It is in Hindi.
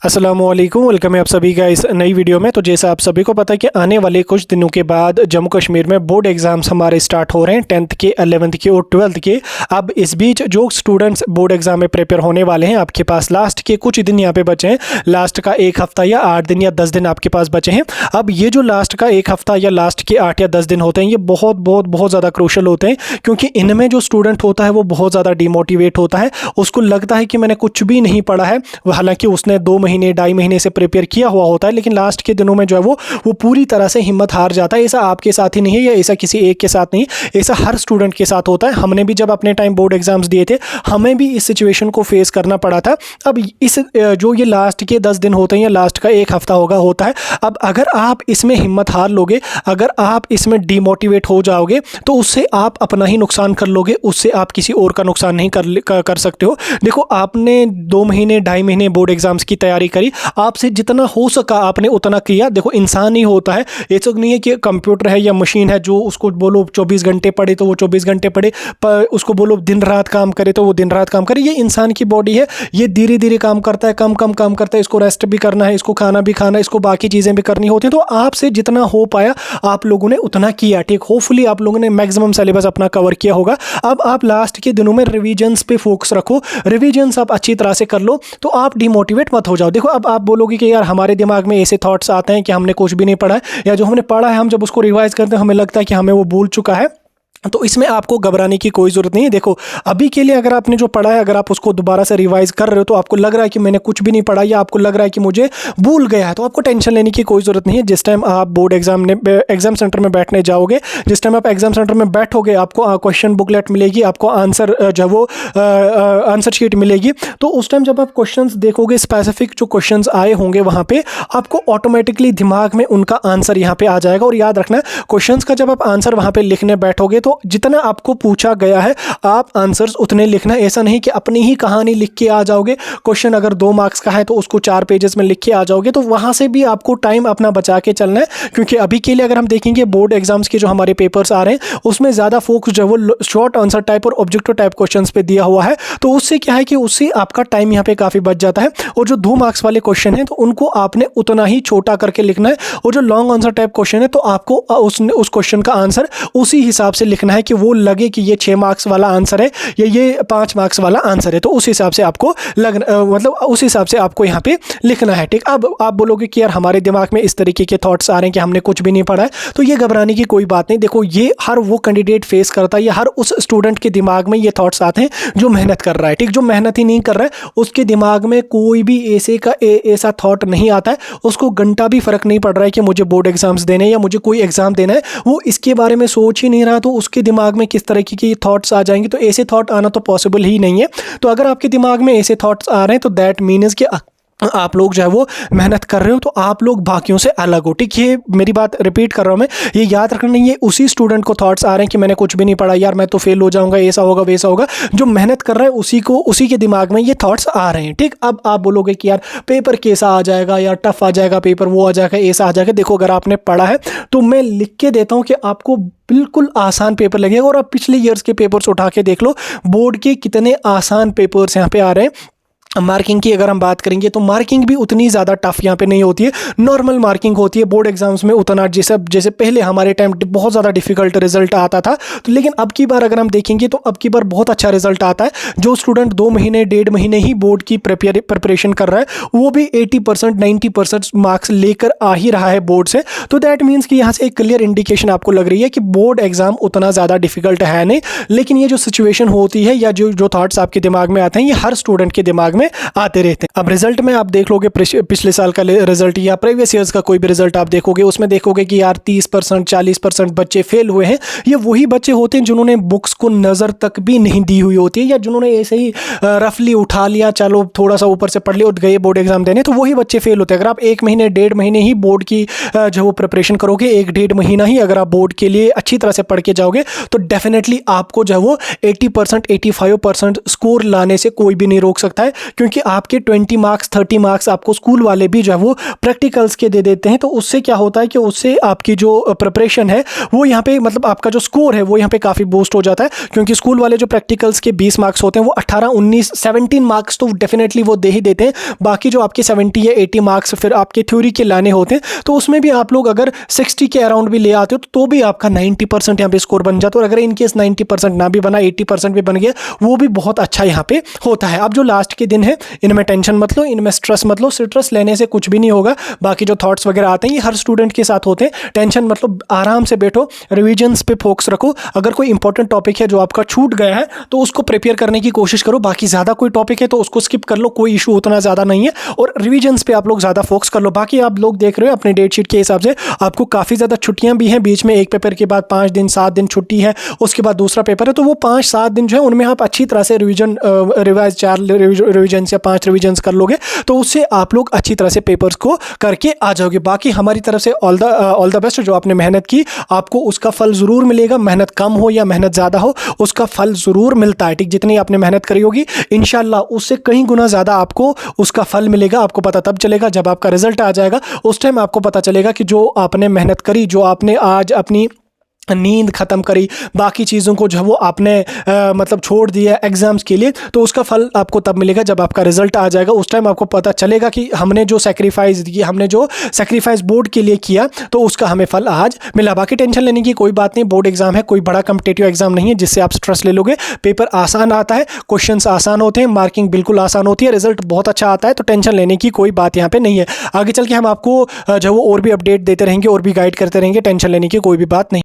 अस्सलामुअलैकुम, वेलकम है आप सभी का इस नई वीडियो में। तो जैसा आप सभी को पता है कि आने वाले कुछ दिनों के बाद जम्मू कश्मीर में बोर्ड एग्ज़ाम्स हमारे स्टार्ट हो रहे हैं, 10th के, 11th के और 12th के। अब इस बीच जो स्टूडेंट्स बोर्ड एग्ज़ाम में प्रिपेयर होने वाले हैं, आपके पास लास्ट के कुछ दिन यहाँ पे बचे हैं। लास्ट का एक हफ़्ता या 8 दिन या 10 दिन आपके पास बचे हैं। अब ये जो लास्ट का एक हफ़्ता या लास्ट के 8 या 10 दिन होते हैं, ये बहुत ज़्यादा क्रूशल होते हैं, क्योंकि इनमें जो स्टूडेंट होता है वो बहुत ज़्यादा डिमोटिवेट होता है। उसको लगता है कि मैंने कुछ भी नहीं पढ़ा है, हालांकि उसने 2 महीने 2.5 महीने से प्रिपेयर किया हुआ होता है, लेकिन लास्ट के दिनों में जो है वो पूरी तरह से हिम्मत हार जाता है। ऐसा आपके साथ ही नहीं है या ऐसा किसी एक के साथ नहीं, ऐसा हर स्टूडेंट के साथ होता है। हमने भी जब अपने टाइम बोर्ड एग्जाम्स दिए थे, हमें भी इस सिचुएशन को फेस करना पड़ा था। अब इस जो ये लास्ट के 10 दिन होते हैं या लास्ट का एक हफ्ता होता है, अब अगर आप इसमें हिम्मत हार लोगे, अगर आप इसमें डिमोटिवेट हो जाओगे, तो उससे आप अपना ही नुकसान कर लोगे, उससे आप किसी और का नुकसान नहीं कर सकते हो। देखो, आपने 2 महीने 2.5 महीने बोर्ड एग्जाम्स की तैयारी करी, आपसे जितना हो सका आपने उतना किया। देखो, इंसान ही होता है, ऐसा नहीं है कि कंप्यूटर है या मशीन है जो उसको बोलो 24 घंटे पढ़े तो वो 24 घंटे पढ़े, पर उसको बोलो दिन रात काम करे तो वो दिन रात काम करे। ये इंसान की बॉडी है, ये धीरे धीरे काम करता है, कम काम करता है। इसको रेस्ट भी करना है, इसको खाना भी खाना है, इसको बाकी चीज़ें भी करनी होती हैं। तो आपसे जितना हो पाया आप लोगों ने उतना किया, ठीक। होपफुली आप लोगों ने मैक्सिमम सिलेबस अपना कवर किया होगा। अब आप लास्ट के दिनों में रिविजन्स पे फोकस रखो, रिविजन्स आप अच्छी तरह से कर लो, तो आप डिमोटिवेट मत हो जाओ। देखो, अब आप बोलोगे कि यार हमारे दिमाग में ऐसे थॉट्स आते हैं कि हमने कुछ भी नहीं पढ़ा है, या जो हमने पढ़ा है हम जब उसको रिवाइज करते हैं हमें लगता है कि हमें वो भूल चुका है। तो इसमें आपको घबराने की कोई ज़रूरत नहीं है। देखो, अभी के लिए अगर आपने जो पढ़ा है, अगर आप उसको दोबारा से रिवाइज कर रहे हो, तो आपको लग रहा है कि मैंने कुछ भी नहीं पढ़ा या आपको लग रहा है कि मुझे भूल गया है, तो आपको टेंशन लेने की कोई ज़रूरत नहीं है। जिस टाइम आप बोर्ड एग्जाम सेंटर में बैठने जाओगे, जिस टाइम आप एग्जाम सेंटर में बैठोगे, आपको क्वेश्चन बुकलेट मिलेगी, आपको आंसर जो वो आंसर शीट मिलेगी। तो उस टाइम जब आप क्वेश्चन देखोगे, स्पेसिफिक जो क्वेश्चन आए होंगे वहाँ पर, आपको ऑटोमेटिकली दिमाग में उनका आंसर यहाँ पर आ जाएगा। और याद रखना, क्वेश्चन का जब आप आंसर वहाँ पर लिखने बैठोगे, तो जितना आपको पूछा गया है आप आंसर्स उतने लिखना। ऐसा नहीं कि अपनी ही कहानी लिख के आ जाओगे। क्वेश्चन अगर 2 मार्क्स का है तो उसको 4 पेजेस में लिख के आ जाओगे, तो वहां से भी आपको टाइम अपना बचा के चलना है। क्योंकि अभी के लिए अगर हम देखेंगे बोर्ड एग्जाम्स के जो हमारे पेपर्स आ रहे हैं, उसमें ज़्यादा फोकस जो है वो शॉर्ट आंसर टाइप और ऑब्जेक्टिव टाइप क्वेश्चन पे दिया हुआ है। तो उससे क्या है कि उससे आपका टाइम यहाँ पे काफ़ी बच जाता है। और जो 2 मार्क्स वाले क्वेश्चन है, तो उनको आपने उतना ही छोटा करके लिखना है। और जो लॉन्ग आंसर टाइप क्वेश्चन है, तो आपको उस क्वेश्चन का आंसर उसी हिसाब से लिखना है कि वो लगे कि ये 6 मार्क्स वाला आंसर है या ये 5 मार्क्स वाला आंसर है। तो उस हिसाब से आपको मतलब उस हिसाब से आपको यहाँ पे लिखना है, ठीक। अब आप बोलोगे कि यार हमारे दिमाग में इस तरीके के थॉट्स आ रहे हैं कि हमने कुछ भी नहीं पढ़ा है, तो ये घबराने की कोई बात नहीं। देखो, ये हर वो कैंडिडेट फेस करता है, या हर उस स्टूडेंट के दिमाग में ये थॉट्स आते हैं जो मेहनत कर रहा है, ठीक। जो मेहनत ही नहीं कर रहा है, उसके दिमाग में कोई भी ऐसा थॉट नहीं आता है। उसको घंटा भी फर्क नहीं पड़ रहा है कि मुझे बोर्ड एग्जाम्स देने या मुझे कोई एग्जाम देना है, वो इसके बारे में सोच ही नहीं रहा। तो उसके दिमाग में किस तरह की थॉट्स आ जाएंगे, तो ऐसे थॉट आना तो पॉसिबल ही नहीं है। तो अगर आपके दिमाग में ऐसे थॉट्स आ रहे हैं, तो दैट मीन्स कि आप लोग जो है वो मेहनत कर रहे हो, तो आप लोग बाकियों से अलग हो, ठीक। ये मेरी बात रिपीट कर रहा हूँ मैं, ये याद रखना नहीं, ये उसी स्टूडेंट को थॉट्स आ रहे हैं कि मैंने कुछ भी नहीं पढ़ा, यार मैं तो फेल हो जाऊंगा, ऐसा होगा वैसा होगा। जो मेहनत कर रहा है उसी के दिमाग में ये थॉट्स आ रहे हैं, ठीक। अब आप बोलोगे कि यार पेपर कैसा आ जाएगा, यार टफ आ जाएगा पेपर, वो आ जाएगा, ऐसा आ जाएगा। देखो, अगर आपने पढ़ा है तो मैं लिख के देता हूँ कि आपको बिल्कुल आसान पेपर लगेगा। और आप पिछले ईयर्स के पेपर्स उठा के देख लो, बोर्ड के कितने आसान पेपर्स यहाँ पे आ रहे हैं। मार्किंग की अगर हम बात करेंगे, तो मार्किंग भी उतनी ज़्यादा टफ यहाँ पे नहीं होती है, नॉर्मल मार्किंग होती है बोर्ड एग्जाम्स में। उतना जैसे पहले हमारे टाइम बहुत ज़्यादा डिफिकल्ट रिजल्ट आता था, तो लेकिन अब की बार अगर हम देखेंगे तो अब की बार बहुत अच्छा रिजल्ट आता है। जो स्टूडेंट 2 महीने 1.5 महीने ही बोर्ड की प्रिपरेशन कर रहा है, वो भी 80% 90% मार्क्स लेकर आ ही रहा है बोर्ड से। तो दैट मीन्स कि यहाँ से एक क्लियर इंडिकेशन आपको लग रही है कि बोर्ड एग्जाम उतना ज़्यादा डिफिकल्ट है नहीं। लेकिन ये जो सिचुएशन होती है या जो थॉट्स आपके दिमाग में आते हैं, ये हर स्टूडेंट के दिमाग में आते रहते हैं। अब रिजल्ट में आप देख लोगे, पिछले साल का रिजल्ट या प्रीवियस ईयर्स का कोई भी रिजल्ट आप देखोगे, उसमें देखोगे कि यार 30% 40% बच्चे फेल हुए हैं। ये वही बच्चे होते हैं जिन्होंने बुक्स को नज़र तक भी नहीं दी हुई होती है, या जिन्होंने ऐसे ही रफली उठा लिया, चलो थोड़ा सा ऊपर से पढ़ लिया और गए बोर्ड एग्जाम देने, तो वही बच्चे फेल होते हैं। अगर आप 1 महीने 1.5 महीने ही बोर्ड की जो वो प्रिपरेशन करोगे, 1-1.5 महीना ही अगर आप बोर्ड के लिए अच्छी तरह से पढ़ के जाओगे, तो डेफिनेटली आपको जो है वो 80% 85% स्कोर लाने से कोई भी नहीं रोक सकता है। क्योंकि आपके 20 मार्क्स 30 मार्क्स आपको स्कूल वाले भी जो है वो प्रैक्टिकल्स के दे देते हैं। तो उससे क्या होता है कि उससे आपकी जो प्रिपरेशन है वो यहाँ पे मतलब आपका जो स्कोर है वो यहाँ पे काफ़ी बूस्ट हो जाता है, क्योंकि स्कूल वाले जो प्रैक्टिकल्स के 20 मार्क्स होते हैं वो 18 19 17 मार्क्स तो डेफिनेटली वो दे ही देते हैं। बाकी जो आपके 70 या 80 मार्क्स फिर आपके थ्योरी के लाने होते हैं, तो उसमें भी आप लोग अगर 60 के अराउंड भी ले आते हो तो भी आपका 90% यहाँ पे स्कोर बन जाता है। और अगर इनकेस 90% ना भी बना, 80% भी बन गया, वो भी बहुत अच्छा यहाँ पे होता है। अब जो लास्ट के दिन है इनमें टेंशन मत लो, इनमें स्ट्रेस मत लो, स्ट्रेस लेने से कुछ भी नहीं होगा। बाकी जो थॉट्स वगैरह आते हैं ये हर स्टूडेंट के साथ होते हैं, टेंशन मतलब आराम से बैठो, रिविजन्स पे फोकस रखो। अगर कोई इंपॉर्टेंट टॉपिक है जो आपका छूट गया है तो उसको प्रिपेयर करने की कोशिश करो। बाकी ज़्यादा कोई टॉपिक है तो उसको स्किप कर लो, कोई इशू उतना ज़्यादा नहीं है, और रिविजन्स पे आप लोग ज़्यादा फोकस कर लो। बाकी आप लोग देख रहे हो अपने डेट शीट के हिसाब से आपको काफ़ी ज़्यादा छुट्टियां भी हैं, बीच में एक पेपर के बाद 5 दिन 7 दिन छुट्टी है, उसके बाद दूसरा पेपर है, तो वो 5-7 दिन जो है उनमें आप अच्छी तरह से रिवाइज 4 रिविजन या 5 रिविजन कर लोगे, तो उससे आप लोग अच्छी तरह से पेपर्स को करके आ जाओगे। बाकी हमारी तरफ से ऑल द बेस्ट। जो आपने मेहनत की आपको उसका फल ज़रूर मिलेगा, मेहनत कम हो या मेहनत ज़्यादा हो उसका फल ज़रूर मिलता है। ठीक, जितनी आपने मेहनत करी होगी इंशाल्लाह उससे कहीं गुना ज़्यादा आपको उसका फल मिलेगा। आपको पता तब चलेगा जब आपका रिजल्ट आ जाएगा, उस टाइम आपको पता चलेगा कि जो आपने मेहनत करी, जो आपने आज अपनी नींद ख़त्म करी, बाकी चीज़ों को जो है वो आपने मतलब छोड़ दिया एग्ज़ाम्स के लिए, तो उसका फल आपको तब मिलेगा जब आपका रिजल्ट आ जाएगा। उस टाइम आपको पता चलेगा कि हमने जो सेक्रीफाइस दी, हमने जो सेक्रीफाइस बोर्ड के लिए किया, तो उसका हमें फल आज मिला। बाकी टेंशन लेने की कोई बात नहीं, बोर्ड एग्जाम है, कोई बड़ा कम्पिटेटिव एग्जाम नहीं है जिससे आप स्ट्रेस ले लोगे। पेपर आसान आता है, क्वेश्चंस आसान होते हैं, मार्किंग बिल्कुल आसान होती है, रिजल्ट बहुत अच्छा आता है, तो टेंशन लेने की कोई बात यहाँ पे नहीं है। आगे चल के हम आपको जो वो और भी अपडेट देते रहेंगे और भी गाइड करते रहेंगे, टेंशन लेने की कोई भी बात नहीं।